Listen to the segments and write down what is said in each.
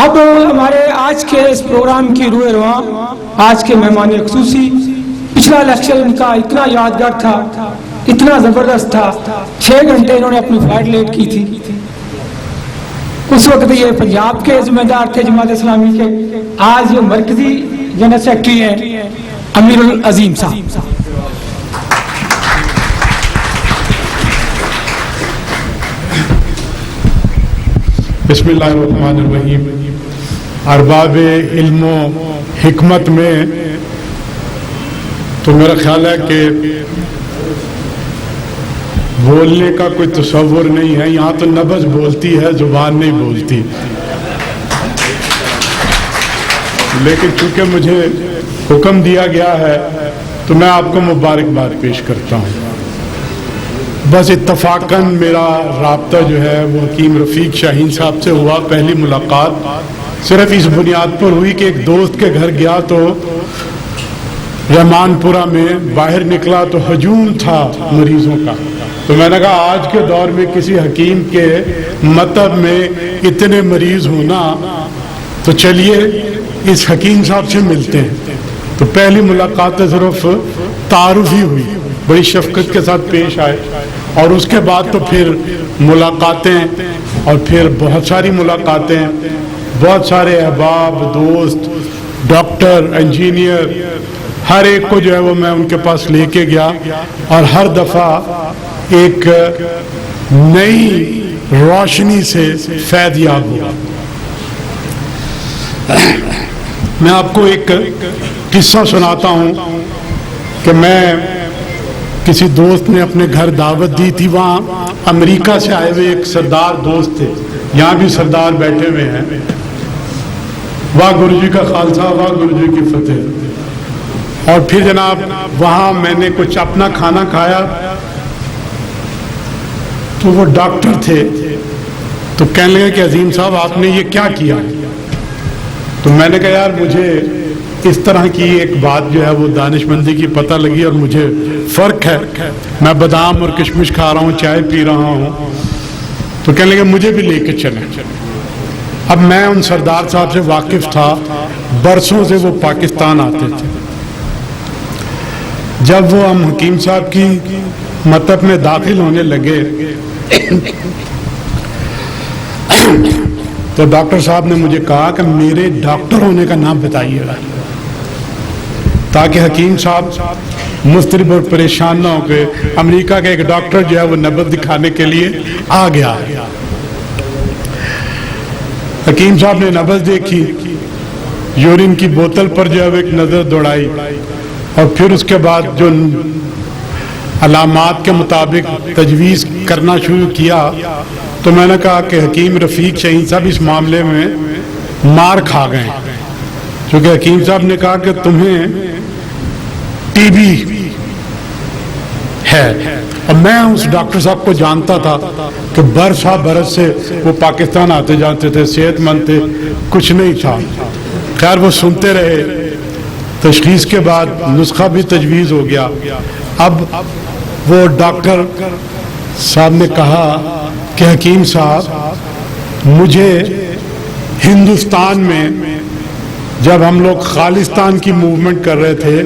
اب ہمارے آج کے اس پروگرام کی روح رواں آج کے مہمان خصوصی، پچھلا لیکچر ان کا اتنا یادگار تھا، اتنا زبردست تھا، 6 گھنٹے انہوں نے اپنی فلائٹ لیٹ کی تھی۔ اس وقت یہ پنجاب کے ذمہ دار تھے جماعت اسلامی کے، آج یہ مرکزی جنرل سیکرٹری ہیں امیر العظیم صاحب۔ بسم اللہ الرحمن الرحیم۔ ارباب علم و حکمت میں تو میرا خیال ہے کہ بولنے کا کوئی تصور نہیں ہے، یہاں تو نبض بولتی ہے، زبان نہیں بولتی، لیکن چونکہ مجھے حکم دیا گیا ہے تو میں آپ کو مبارکباد پیش کرتا ہوں۔ بس اتفاقاً میرا رابطہ جو ہے وہ حکیم رفیق شاہین صاحب سے ہوا، پہلی ملاقات صرف اس بنیاد پر ہوئی کہ ایک دوست کے گھر گیا تو رحمان پورہ میں باہر نکلا تو ہجوم تھا مریضوں کا، تو میں نے کہا آج کے دور میں کسی حکیم کے مطب میں اتنے مریض ہونا، تو چلیے اس حکیم صاحب سے ملتے ہیں۔ تو پہلی ملاقات صرف تعارف ہی ہوئی، بڑی شفقت کے ساتھ پیش آئے، اور اس کے بعد تو پھر ملاقاتیں اور پھر بہت ساری ملاقاتیں، بہت سارے احباب، دوست، ڈاکٹر، انجینئر، ہر ایک کو جو ہے وہ میں ان کے پاس لے کے گیا، اور ہر دفعہ ایک نئی روشنی سے فیض یاب ہوا۔ میں آپ کو ایک قصہ سناتا ہوں کہ میں کسی دوست نے اپنے گھر دعوت دی تھی، وہاں امریکہ سے آئے ہوئے ایک سردار دوست تھے، یہاں بھی سردار بیٹھے ہوئے ہیں، واہ گرو جی کا خالصہ، واہ گرو جی کی فتح۔ اور پھر جناب وہاں میں نے کچھ اپنا کھانا کھایا تو وہ ڈاکٹر تھے، تو کہنے لگے کہ عظیم صاحب آپ نے یہ کیا کیا؟ تو میں نے کہا یار مجھے اس طرح کی ایک بات جو ہے وہ دانش مندی کی پتہ لگی، اور مجھے فرق ہے، میں بادام اور کشمش کھا رہا ہوں، چائے پی رہا ہوں، تو کہنے لگے مجھے بھی لے کے چلیں۔ اب میں ان سردار صاحب سے واقف تھا، برسوں سے وہ پاکستان آتے تھے۔ جب وہ ہم حکیم صاحب کی مطلب میں داخل ہونے لگے تو ڈاکٹر صاحب نے مجھے کہا کہ میرے ڈاکٹر ہونے کا نام بتائیے گا، تاکہ حکیم صاحب مضطرب اور پریشان نہ ہو کہ امریکہ کا ایک ڈاکٹر جو ہے وہ نبض دکھانے کے لیے آ گیا۔ حکیم صاحب نے نبض دیکھی، یورین کی بوتل پر جو ہے وہ ایک نظر دوڑائی، اور پھر اس کے بعد جو علامات کے مطابق تجویز کرنا شروع کیا، تو میں نے کہا کہ حکیم رفیق شاہین صاحب اس معاملے میں مار کھا گئے، کیونکہ حکیم صاحب نے کہا کہ تمہیں ٹی بی ہے، اور میں اس ڈاکٹر صاحب کو جانتا تھا کہ برسا برس سے وہ پاکستان آتے جاتے تھے، صحت مند تھے، کچھ نہیں تھا۔ خیر وہ سنتے رہے، تشخیص کے بعد نسخہ بھی تجویز ہو گیا۔ اب وہ ڈاکٹر صاحب نے کہا کہ حکیم صاحب مجھے ہندوستان میں جب ہم لوگ خالستان کی موومنٹ کر رہے تھے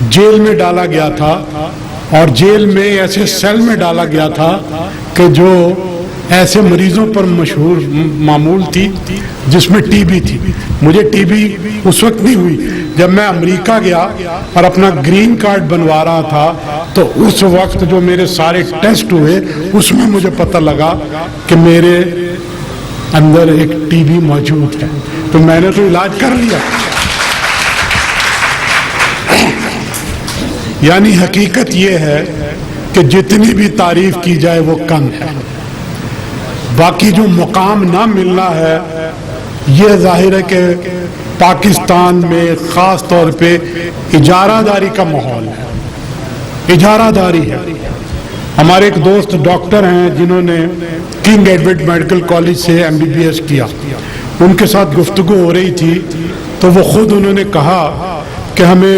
جیل میں ڈالا گیا تھا، اور جیل میں ایسے سیل میں ڈالا گیا تھا کہ جو ایسے مریضوں پر مشہور معمول تھی جس میں ٹی بی تھی۔ مجھے ٹی بی اس وقت نہیں ہوئی، جب میں امریکہ گیا اور اپنا گرین کارڈ بنوا رہا تھا، تو اس وقت جو میرے سارے ٹیسٹ ہوئے اس میں مجھے پتہ لگا کہ میرے اندر ایک ٹی بی موجود ہے، تو میں نے تو علاج کر لیا۔ یعنی حقیقت یہ ہے کہ جتنی بھی تعریف کی جائے وہ کم ہے، باقی جو مقام نہ ملنا ہے یہ ظاہر ہے کہ پاکستان میں خاص طور پہ اجارہ داری کا ماحول ہے، اجارہ داری ہے۔ ہمارے ایک دوست ڈاکٹر ہیں جنہوں نے کنگ ایڈورڈ میڈیکل کالج سے MBBS کیا، ان کے ساتھ گفتگو ہو رہی تھی تو وہ خود انہوں نے کہا کہ ہمیں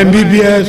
MBBS